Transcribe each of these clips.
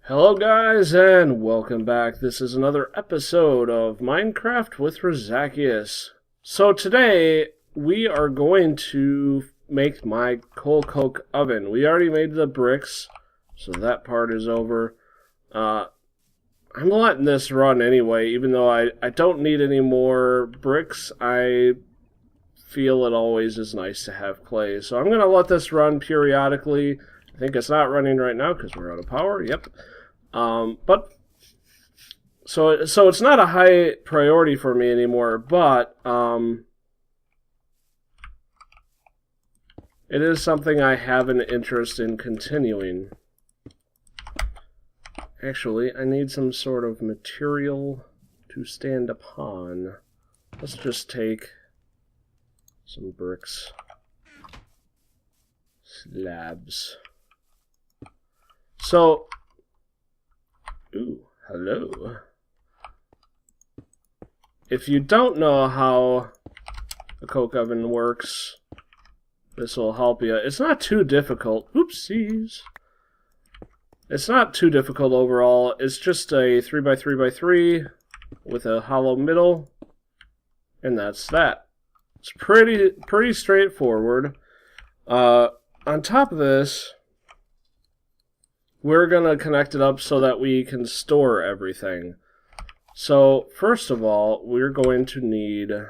Hello guys, and welcome back. This is another episode of Minecraft with Razakius. So today, we are going to make my coal coke oven. We already made the bricks, so that part is over. I'm letting this run anyway, even though I don't need any more bricks. I feel it always is nice to have clay. So I'm going to let this run periodically. I think it's not running right now because we're out of power. Yep. But so it's not a high priority for me anymore, but it is something I have an interest in continuing. Actually, I need some sort of material to stand upon. Let's just take some bricks. Slabs. So, ooh, hello. If you don't know how a coke oven works, this will help you. It's not too difficult. Oopsies. It's not too difficult overall. It's just a 3x3x3 with a hollow middle, and that's that. It's pretty straightforward. On top of this, we're going to connect it up so that we can store everything. So, first of all, we're going to need a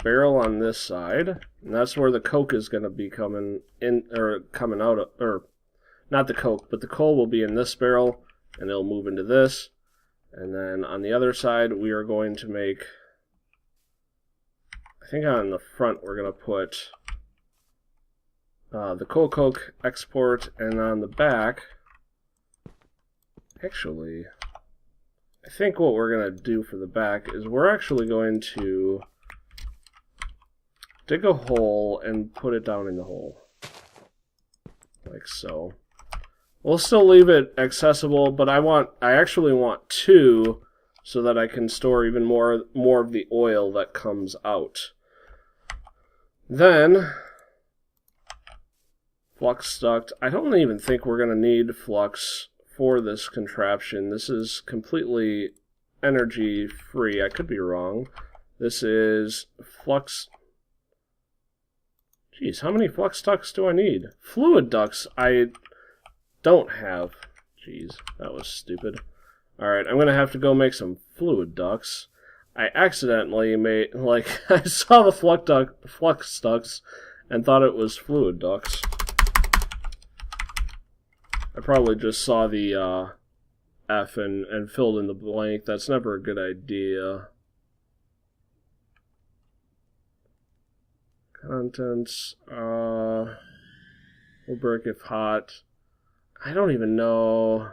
barrel on this side, and that's where the coke is going to be coming out of, or not the coke, but the coal will be in this barrel, and it'll move into this. And then on the other side, we are going to make, I think on the front, we're going to put the coal coke export, and on the back, actually, I think what we're going to do for the back is we're actually going to dig a hole and put it down in the hole, like so. We'll still leave it accessible, but I actually want two so that I can store even more of the oil that comes out. Then flux duct. I don't even think we're going to need flux for this contraption. This is completely energy free. I could be wrong. This is flux. Jeez, how many flux ducts do I need? Fluid ducts I don't have. Jeez, that was stupid. Alright, I'm going to have to go make some fluid ducts. I accidentally made, I saw the flux ducts and thought it was fluid ducts. I probably just saw the F and filled in the blank. That's never a good idea. Contents, will break if hot. I don't even know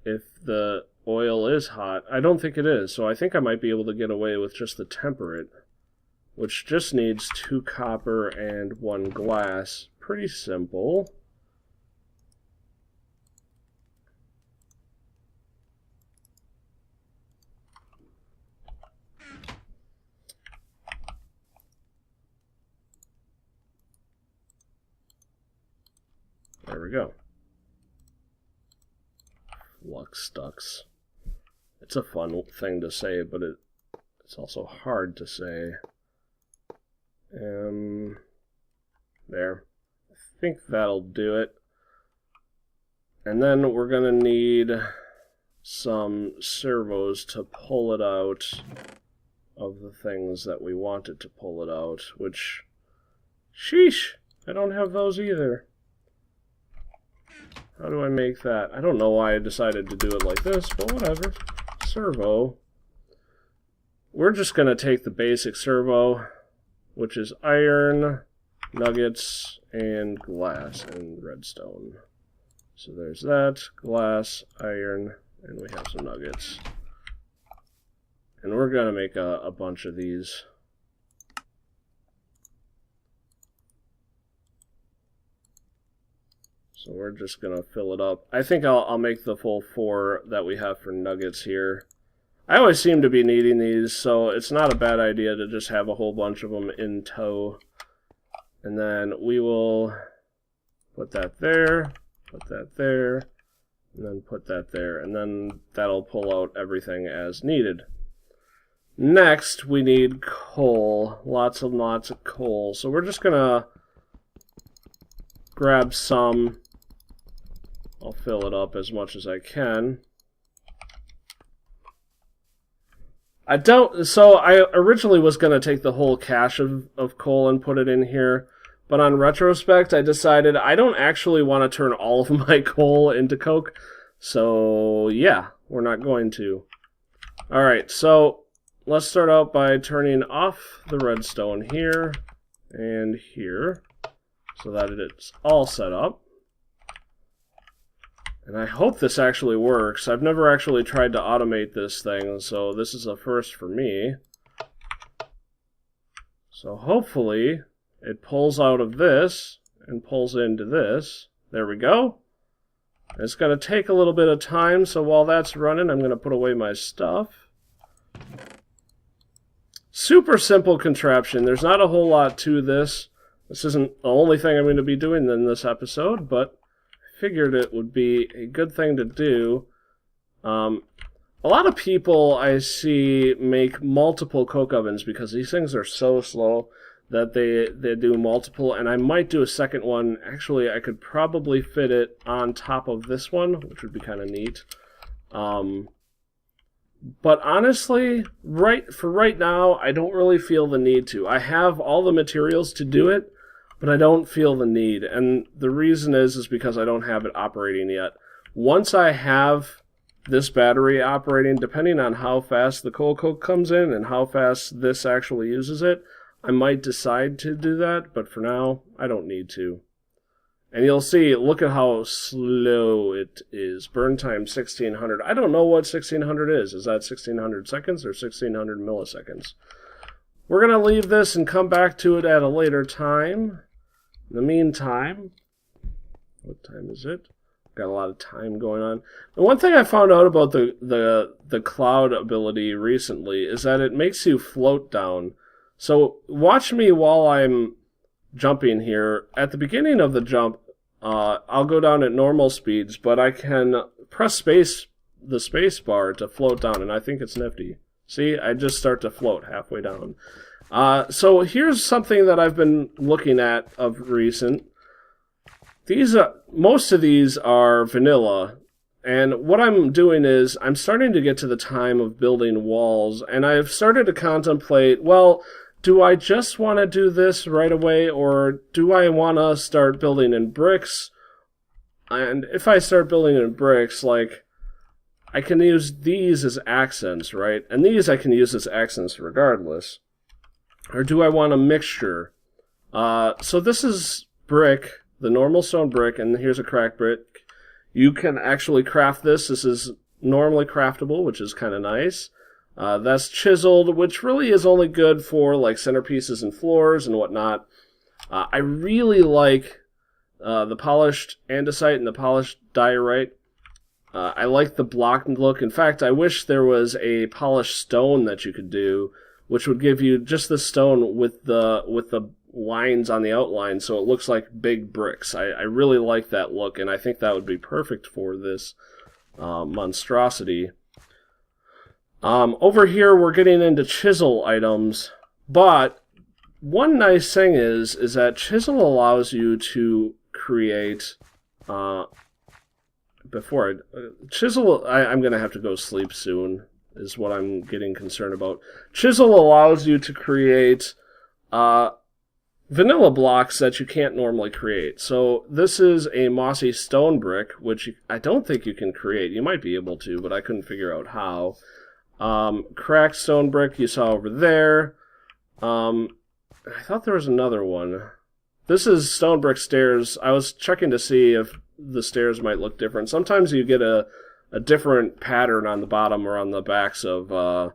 if the oil is hot. I don't think it is, so I think I might be able to get away with just the temperate, which just needs 2 copper and 1 glass. Pretty simple. There we go. Flux ducts. It's a fun thing to say, but it's also hard to say. There. I think that'll do it. And then we're going to need some servos to pull it out of the things that we want it to pull it out, which, sheesh, I don't have those either. How do I make that? I don't know why I decided to do it like this, but whatever. Servo. We're just going to take the basic servo, which is iron, nuggets, and glass, and redstone. So there's that, glass, iron, and we have some nuggets. And we're going to make a bunch of these. So we're just going to fill it up. I think I'll make the full 4 that we have for nuggets here. I always seem to be needing these, so it's not a bad idea to just have a whole bunch of them in tow. And then we will put that there, put that there, and then put that there, and then that'll pull out everything as needed. Next, we need coal. Lots and lots of coal. So we're just gonna grab some. I'll fill it up as much as I can. So I originally was gonna take the whole cache of coal and put it in here, but on retrospect, I decided I don't actually want to turn all of my coal into coke. So yeah, we're not going to. Alright, so let's start out by turning off the redstone here and here so that it's all set up. And I hope this actually works. I've never actually tried to automate this thing, so this is a first for me. So hopefully it pulls out of this and pulls into this. There we go. It's going to take a little bit of time, so while that's running, I'm going to put away my stuff. Super simple contraption. There's not a whole lot to this. This isn't the only thing I'm going to be doing in this episode, but I figured it would be a good thing to do. A lot of people I see make multiple coke ovens because these things are so slow that they do multiple, and I might do a second one. Actually, I could probably fit it on top of this one, which would be kind of neat. But honestly, for right now, I don't really feel the need to. I have all the materials to do it, but I don't feel the need. And the reason is because I don't have it operating yet. Once I have this battery operating, depending on how fast the coal coke comes in and how fast this actually uses it, I might decide to do that, but for now, I don't need to. And you'll see, look at how slow it is. Burn time 1600. I don't know what 1600 is. Is that 1600 seconds or 1600 milliseconds? We're going to leave this and come back to it at a later time. In the meantime, what time is it? Got a lot of time going on. The one thing I found out about the cloud ability recently is that it makes you float down. So watch me while I'm jumping here. At the beginning of the jump, I'll go down at normal speeds, but I can press the space bar to float down, and I think it's nifty. See, I just start to float halfway down. So here's something that I've been looking at of recent. Most of these are vanilla, and what I'm doing is I'm starting to get to the time of building walls, and I've started to contemplate, well, do I just want to do this right away, or do I want to start building in bricks? And if I start building in bricks, like, I can use these as accents, right? And these I can use as accents regardless. Or do I want a mixture? So this is brick, the normal stone brick, and here's a cracked brick. You can actually craft this. This is normally craftable, which is kind of nice. That's chiseled, which really is only good for like centerpieces and floors and whatnot. I really like the polished andesite and the polished diorite. I like the block look. In fact, I wish there was a polished stone that you could do, which would give you just the stone with the lines on the outline, so it looks like big bricks. I really like that look, and I think that would be perfect for this monstrosity. Over here, we're getting into chisel items, but one nice thing is that chisel allows you to create, I'm going to have to go sleep soon, is what I'm getting concerned about. Chisel allows you to create vanilla blocks that you can't normally create. So this is a mossy stone brick, which I don't think you can create. You might be able to, but I couldn't figure out how. Cracked stone brick you saw over there. I thought there was another one. This is stone brick stairs. I was checking to see if the stairs might look different. Sometimes you get a different pattern on the bottom or on the backs of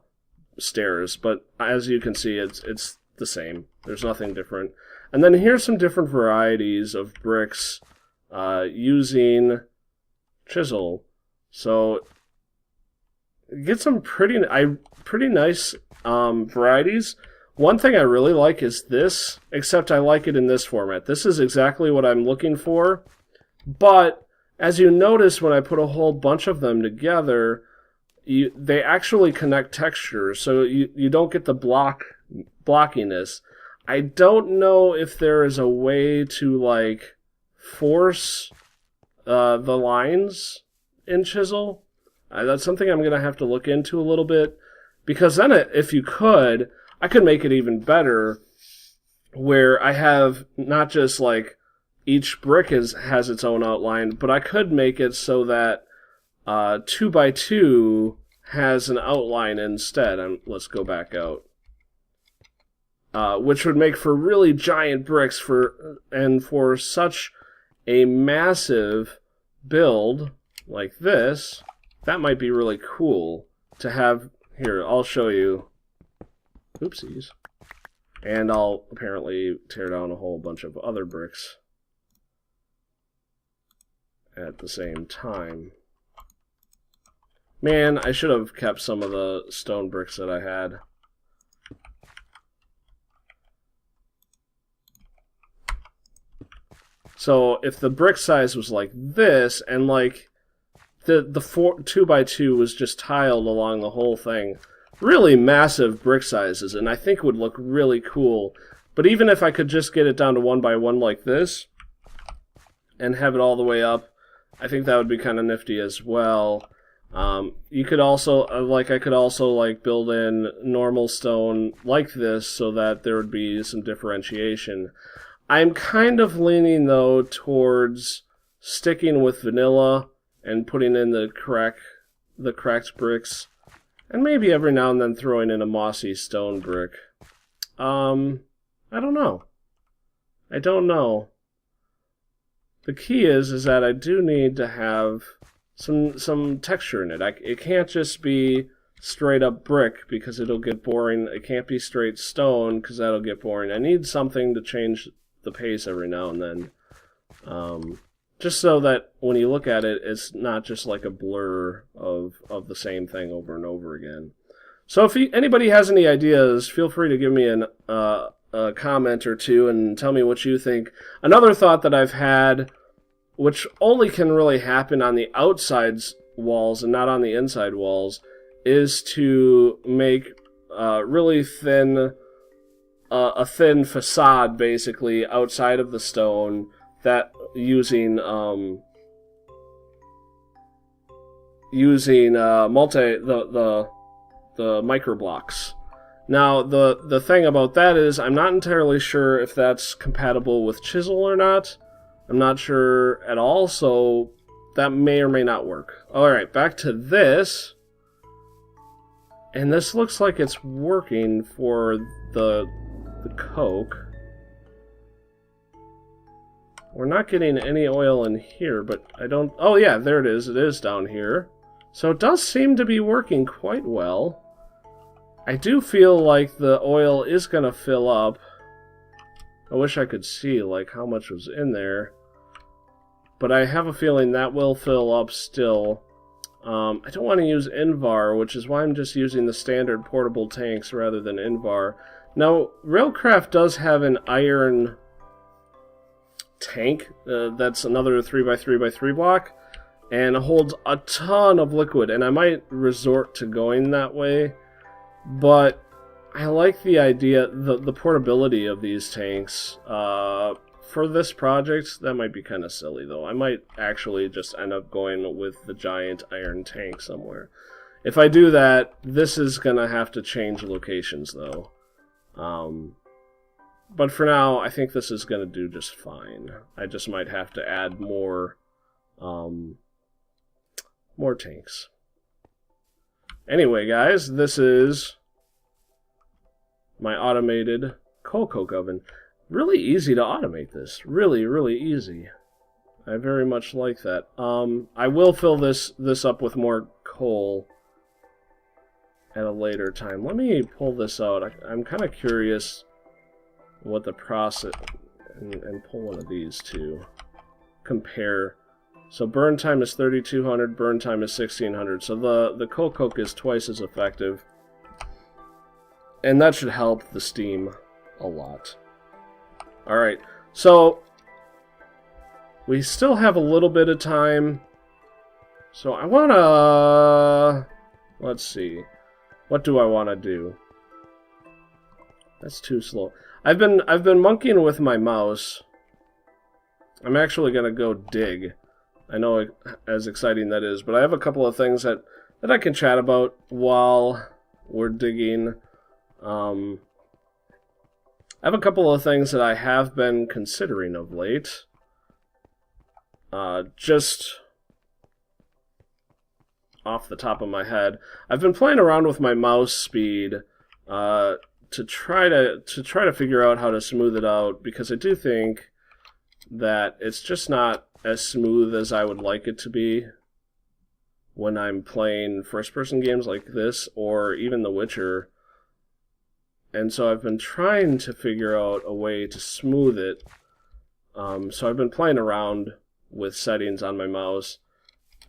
stairs, but as you can see, it's the same. There's nothing different. And then here's some different varieties of bricks using chisel. So get some pretty nice varieties. One thing I really like is this, except I like it in this format. This is exactly what I'm looking for, but as you notice when I put a whole bunch of them together, they actually connect textures, so you don't get the blockiness. I don't know if there is a way to, like, force the lines in Chisel. That's something I'm going to have to look into a little bit, because then if you could, I could make it even better, where I have not just, like, each brick has its own outline, but I could make it so that 2x2 has an outline instead. Let's go back out. Which would make for really giant bricks and for such a massive build like this, that might be really cool to have. Here, I'll show you. Oopsies. And I'll apparently tear down a whole bunch of other bricks at the same time. Man, I should have kept some of the stone bricks that I had. So if the brick size was like this, and like the 2x2 was just tiled along the whole thing, really massive brick sizes, and I think would look really cool. But even if I could just get it down to 1x1 like this, and have it all the way up, I think that would be kind of nifty as well. You could also, I could also like build in normal stone like this so that there would be some differentiation. I'm kind of leaning though towards sticking with vanilla and putting in the cracked bricks, and maybe every now and then throwing in a mossy stone brick. I don't know. I don't know. The key is that I do need to have some texture in it. It can't just be straight up brick because it'll get boring. It can't be straight stone because that'll get boring. I need something to change the pace every now and then. Just so that when you look at it, it's not just like a blur of the same thing over and over again. So if anybody has any ideas, feel free to give me a comment or two and tell me what you think. Another thought that I've had, which only can really happen on the outside walls and not on the inside walls, is to make really thin, a thin facade basically outside of the stone, that using the micro blocks. Now the thing about that is I'm not entirely sure if that's compatible with Chisel or not. I'm not sure at all, so that may or may not work. Alright, back to this. And this looks like it's working for the coke. We're not getting any oil in here, but I don't... Oh yeah, there it is. It is down here. So it does seem to be working quite well. I do feel like the oil is going to fill up. I wish I could see like how much was in there. But I have a feeling that will fill up still. I don't want to use Invar, which is why I'm just using the standard portable tanks rather than Invar. Now, Railcraft does have an iron tank that's another 3x3x3 block, and it holds a ton of liquid, and I might resort to going that way, but I like the idea, the portability of these tanks. For this project, that might be kind of silly, though. I might actually just end up going with the giant iron tank somewhere. If I do that, this is going to have to change locations, though. But for now, I think this is going to do just fine. I just might have to add more tanks. Anyway, guys, this is my automated coal coke oven. Really easy to automate this. Really, really easy. I very much like that. I will fill this up with more coal at a later time. Let me pull this out. I'm kind of curious what the process... And pull one of these to compare. So burn time is 3200, burn time is 1600. So the coal coke is twice as effective. And that should help the steam a lot. Alright, so we still have a little bit of time. So I want to... Let's see. What do I want to do? That's too slow. I've been monkeying with my mouse. I'm actually going to go dig. I know as exciting that is, but I have a couple of things that I can chat about while we're digging. I have a couple of things that I have been considering of late. Just off the top of my head, I've been playing around with my mouse speed to try to figure out how to smooth it out, because I do think that it's just not as smooth as I would like it to be when I'm playing first-person games like this or even The Witcher. And so I've been trying to figure out a way to smooth it. So I've been playing around with settings on my mouse,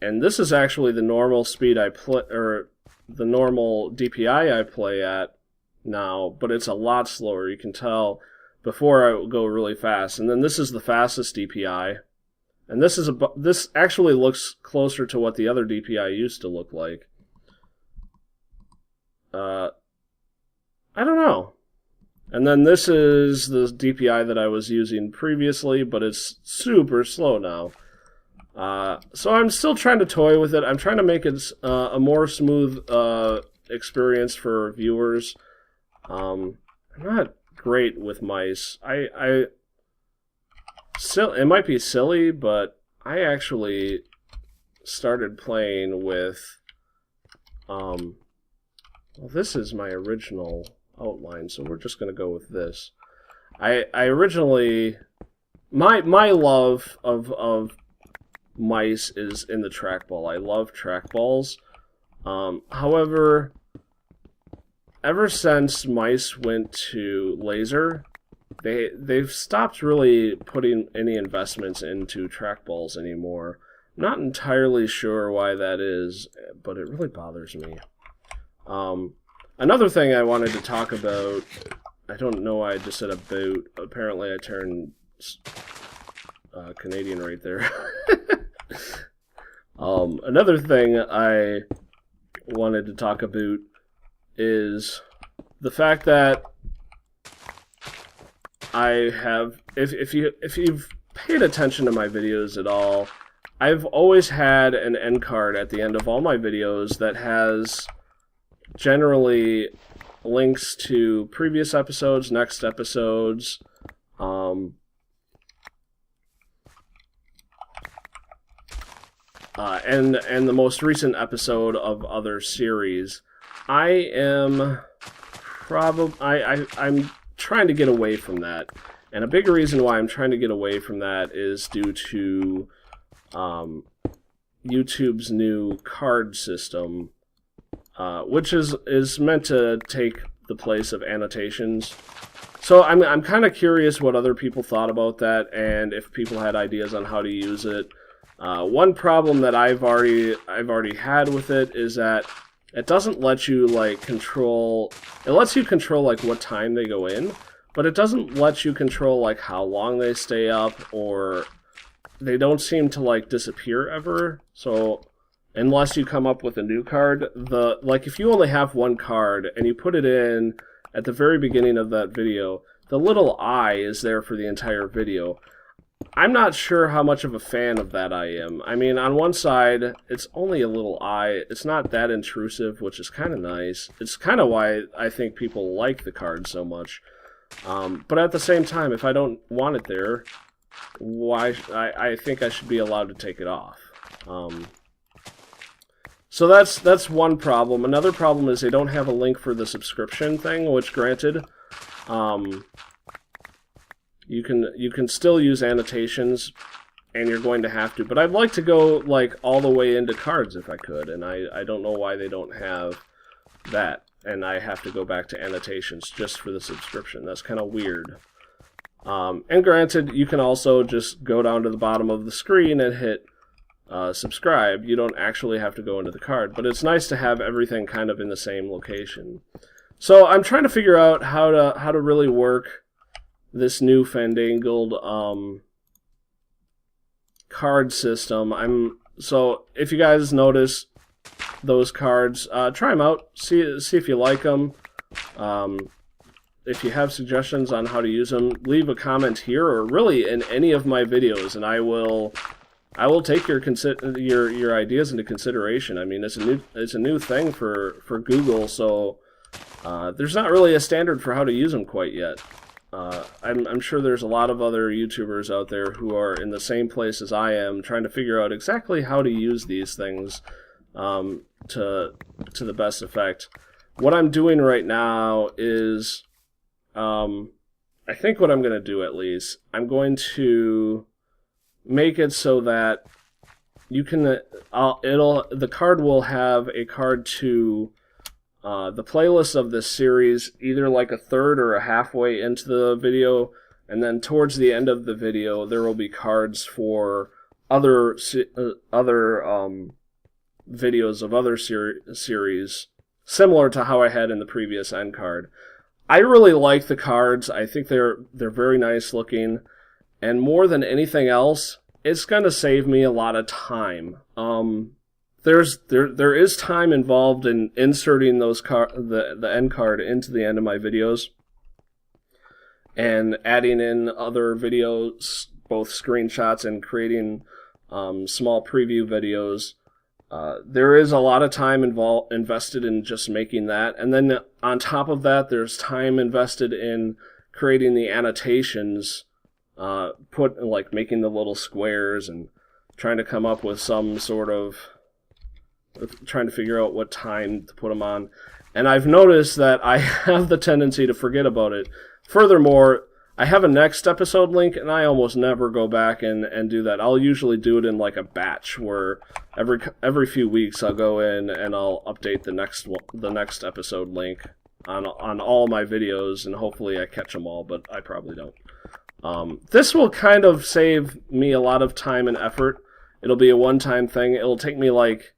and this is actually the normal speed I play, or the normal DPI I play at now, but it's a lot slower. You can tell before I go really fast, and then this is the fastest DPI, and this actually looks closer to what the other DPI used to look like. I don't know. And then this is the DPI that I was using previously, but it's super slow now. So I'm still trying to toy with it. I'm trying to make it a more smooth experience for viewers. I'm not great with mice. It might be silly, but I actually started playing with... well, this is my original outline, so we're just going to go with this. I originally... My love of mice is in the trackball. I love trackballs. However, ever since mice went to laser, they've stopped really putting any investments into trackballs anymore. I'm not entirely sure why that is, but it really bothers me. Another thing I wanted to talk about, I don't know why I just said about, apparently I turned Canadian right there. Another thing I wanted to talk about is the fact that I have, if you've paid attention to my videos at all, I've always had an end card at the end of all my videos that has generally links to previous episodes, next episodes, and the most recent episode of other series. I'm trying to get away from that, and a big reason why I'm trying to get away from that is due to YouTube's new card system, which is meant to take the place of annotations. So I'm kind of curious what other people thought about that, and if people had ideas on how to use it. One problem that I've already had with it is that it doesn't let you control. It lets you control what time they go in, but it doesn't let you control how long they stay up, or they don't seem to disappear ever. So unless you come up with a new card, if you only have one card and you put it in at the very beginning of that video, the little eye is there for the entire video. I'm not sure how much of a fan of that I am. I mean, on one side, it's only a little eye. It's not that intrusive, which is kind of nice. It's kind of why I think people like the card so much. But at the same time, if I don't want it there, I think I should be allowed to take it off. So that's one problem. Another problem is they don't have a link for the subscription thing, which granted, you can still use annotations, and you're going to have to. But I'd like to go all the way into cards if I could, and I don't know why they don't have that, and I have to go back to annotations just for the subscription. That's kind of weird. And granted, you can also just go down to the bottom of the screen and hit subscribe. You don't actually have to go into the card, but it's nice to have everything kind of in the same location. So I'm trying to figure out how to really work this new fandangled card system. So if you guys notice those cards, try them out. See if you like them. If you have suggestions on how to use them, leave a comment here or really in any of my videos, and I will take your ideas into consideration. I mean, it's a new thing for Google, so there's not really a standard for how to use them quite yet. I'm sure there's a lot of other YouTubers out there who are in the same place as I am, trying to figure out exactly how to use these things to the best effect. What I'm doing right now is, I think what I'm going to do at least, I'm going to make it so that you can, the card will have a card to the playlist of this series, either like a third or a halfway into the video, and then towards the end of the video there will be cards for other videos of other series, similar to how I had in the previous end card. I really like the cards. I think they're very nice looking, and more than anything else, it's going to save me a lot of time. There is time involved in inserting those the end card into the end of my videos and adding in other videos, both screenshots and creating small preview videos. There is a lot of time invested in just making that, and then on top of that, there's time invested in creating the annotations, making the little squares and trying to come up with some sort of, trying to figure out what time to put them on. And I've noticed that I have the tendency to forget about it. Furthermore, I have a next episode link, and I almost never go back and do that. I'll usually do it in like a batch, where every few weeks I'll go in and I'll update the next episode link on all my videos, and hopefully I catch them all, but I probably don't. This will kind of save me a lot of time and effort. It'll be a one-time thing. It'll take me like,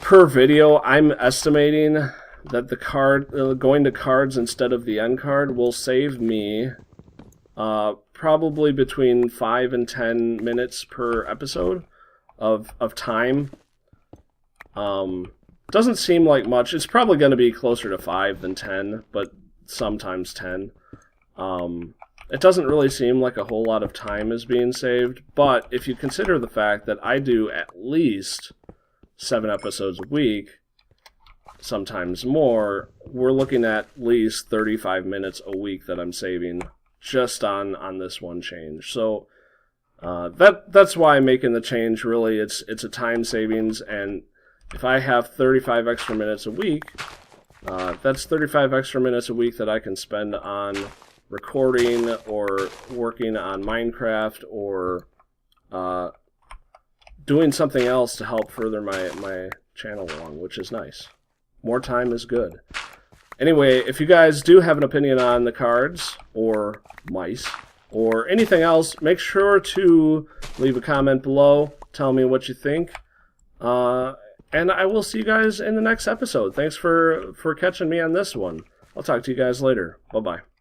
per video, I'm estimating that the card, going to cards instead of the end card, will save me probably between 5 and 10 minutes per episode of time. Doesn't seem like much. It's probably going to be closer to 5 than 10, but sometimes 10. It doesn't really seem like a whole lot of time is being saved, but if you consider the fact that I do at least 7 episodes a week, sometimes more, we're looking at least 35 minutes a week that I'm saving just on this one change. So that's why I'm making the change. Really, it's a time savings, and if I have 35 extra minutes a week, that's 35 extra minutes a week that I can spend on recording or working on Minecraft or doing something else to help further my channel along, which is nice. More time is good. Anyway, if you guys do have an opinion on the cards, or mice, or anything else, make sure to leave a comment below. Tell me what you think. And I will see you guys in the next episode. Thanks for catching me on this one. I'll talk to you guys later. Bye-bye.